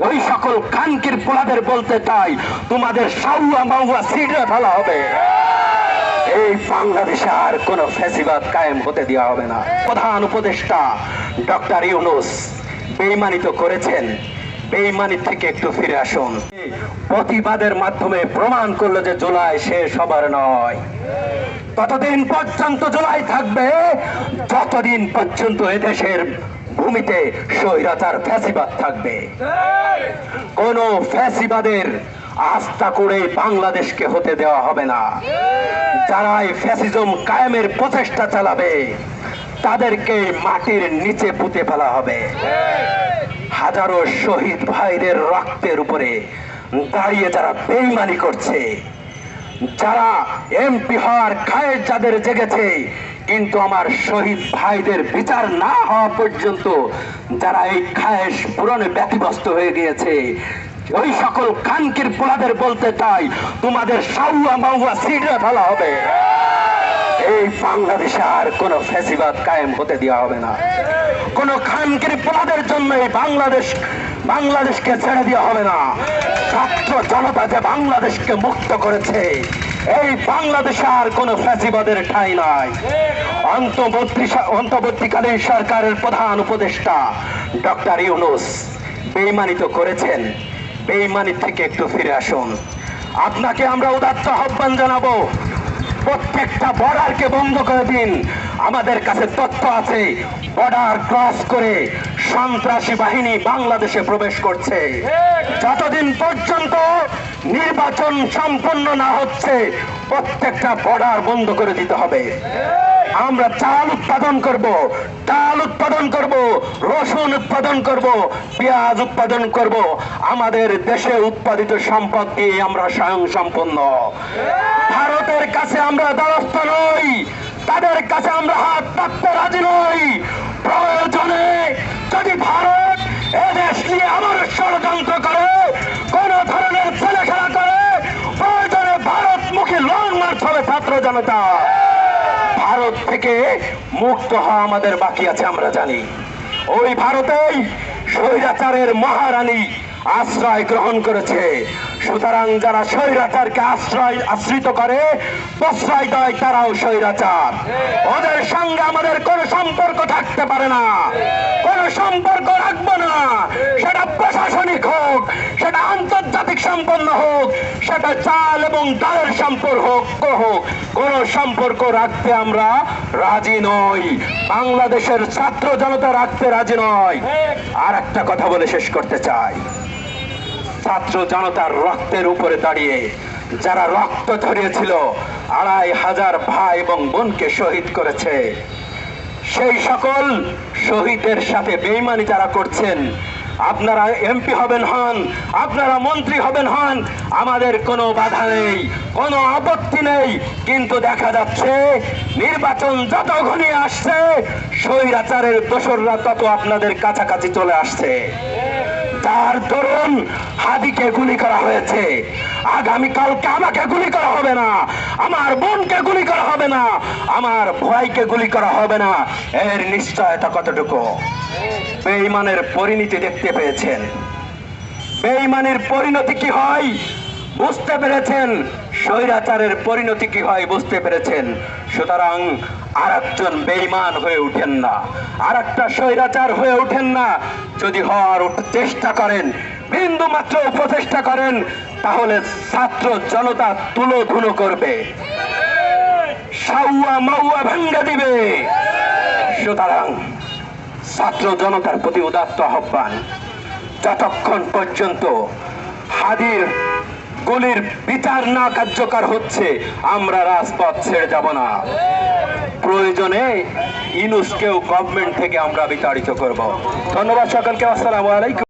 ওই সকল খানকির পোলাদের বলতে চাই, তোমাদের সাউয়া মাউয়া সিডে ফেলা হবে। এই বাংলাদেশে আর কোন ফ্যাসিবাদ কায়েম হতে দেওয়া হবে না। প্রধান উপদেষ্টা ডক্টর ইউনূস বেঈমানি তো করেছেন, বেঈমানি থেকে একটু ফিরে আসুন। প্রতিবাদের মাধ্যমে প্রমাণ করলো যে জুলাই শেষ হবার নয়। ততদিন পর্যন্ত জুলাই থাকবে যতদিন পর্যন্ত এদেশের ভূমিতে স্বৈরাচার ফ্যাসিবাদ থাকবে। কোন ফ্যাসিবাদের আস্থা করে বাংলাদেশকে হতে দেওয়া হবে না। যারা এই ফ্যাসিজম কায়েমের প্রচেষ্টা চালাবে তাদেরকে মাটির নিচে পুঁতে ফেলা হবে। হাজারো শহীদ ভাইদের রক্তের উপরে দাঁড়িয়ে যারা বেঈমানি করছে, যারা এমপি হওয়ার খায়েশ যাদের জেগেছে, কিন্তু আমার শহীদ ভাইদের বিচার না হওয়া পর্যন্ত যারা এই খায়েশ পূরণে ব্যতিব্যস্ত হয়ে গিয়েছে, ওই সকল খানকির পোলাদের বলতে চাই, তোমাদের সাউয়া মাউয়া সিডে ফেলা হবে। এই বাংলাদেশে আর কোন ফ্যাসিবাদ কায়েম হতে দেওয়া হবে না। কোন খানকির পোলাদের জন্য এই বাংলাদেশকে ছেড়ে দেওয়া হবে না। ছাত্র জনতা যে বাংলাদেশকে মুক্ত করেছে, এই বাংলাদেশে আর কোন ফ্যাসিবাদের ঠাঁই নাই। অন্তর্বর্তীকালীন সরকারের প্রধান উপদেষ্টা ডক্টর ইউনূস বেঈমানি তো করেছেন, বেঈমানি থেকে একটু ফিরে আসুন। আপনাকে আমরা উদাত্ত আহ্বান জানাবো, প্রত্যেকটা বর্ডারকে বন্ধ করে দিন। আমাদের কাছে তথ্য আছে, বর্ডার ক্রস করে সন্ত্রাসী বাহিনী বাংলাদেশে প্রবেশ করছে। যতদিন পর্যন্ত নির্বাচন সম্পন্ন না হচ্ছে প্রত্যেকটা বর্ডার বন্ধ করে দিতে হবে। আমরা চাল উৎপাদন করব, ডাল উৎপাদন করব, রসুন উৎপাদন করব, পেঁয়াজ উৎপাদন করব। আমাদের দেশে উৎপাদিত সম্পদ দিয়ে আমরা স্বয়ংসম্পন্ন। ভারতের কাছে আমরা দ্বারস্থ নই, তাদের কাছে আমরা হাত পাততে রাজি নই। প্রয়োজনে যদি ভারত এদেশ নিয়ে আবার ষড়যন্ত্র করে, কোন ধরনের ছেলেখেলা করে, প্রয়োজনে ভারতমুখী লং মার্চ হবে ছাত্র জনতা। ভারত থেকে মুক্ত হওয়া আমাদের বাকি আছে, আমরা জানি। ওই ভারতেই স্বৈরাচারের মহারানী আশ্রয় গ্রহণ করেছে। সুতরাং যারা স্বৈরাচারকে আশ্রিত করে, প্রশ্রয় দেয়, তারাও স্বৈরাচার। ওদের সঙ্গে আমাদের কোন সম্পর্ক থাকতে পারে না, কোন সম্পর্ক রাখবো না। সেটা প্রশাসনিক হোক, সেটা আন্তর্জাতিক সম্পন্ন হোক, সেটা চাল এবং ডালের সম্পর্ক হোক, কোন সম্পর্ক রাখতে আমরা রাজি নই। বাংলাদেশের ছাত্র জনতা রাখতে রাজি নয়। আর একটা কথা বলে শেষ করতে চাই, ছাত্র জনতার রক্তের উপরে দাঁড়িয়ে যারা রক্ত ঝরিয়েছিল, ২৫০০ ভাই এবং বোনকে শহীদ করেছে, সেই সকল শহীদের সাথে বেঈমানি যারা করছেন, আপনারা এমপি হবেন হন, আপনারা মন্ত্রী হবেন হন, আমাদের কোনো বাধা নেই, কোনো আপত্তি নেই। কিন্তু দেখা যাচ্ছে নির্বাচন যত ঘনিয়ে আসছে, স্বৈরাচারের দোসররা তত আপনাদের কাছাকাছি চলে আসছে। তার দরুন হাদিকে গুলি করা হয়েছে, আগামীকালকে আমাকে গুলি করা হবে না, আমার বোনকে গুলি করা হবে না, আমার ভাইকে গুলি করা হবে না। এর নিশ্চয়তা কতটুকু? বেঈমানের পরিণতি দেখতে পেয়েছেন। বেঈমানের পরিণতি কি হয় বুঝতে পেরেছেন, স্বৈরাচারের পরিণতি কি হয় বুঝতে পেরেছেন। সুতরাং আর একজন বেঈমান হয়ে উঠেন না, আর একটা স্বৈরাচার হয়ে উঠেন না। যদি হওয়ার চেষ্টা করেন, বিন্দু মাত্র প্রচেষ্টা করেন, তাহলে ছাত্র জনতা তুলো ধুলো করবে, সাউয়া মাউয়া ভেঙ্গে দিবে। সুতরাং ছাত্র জনতার প্রতি উদাত্ত আহ্বান, যতক্ষণ পর্যন্ত হাদির গুলির বিচার না কার্যকর হচ্ছে আমরা রাজপথ ছেড়ে যাব না। প্রয়োজনে ইউনূসকেও গভর্নমেন্ট থেকে আমরা বিতাড়িত করব। ধন্যবাদ সকলকে। আসসালামু আলাইকুম।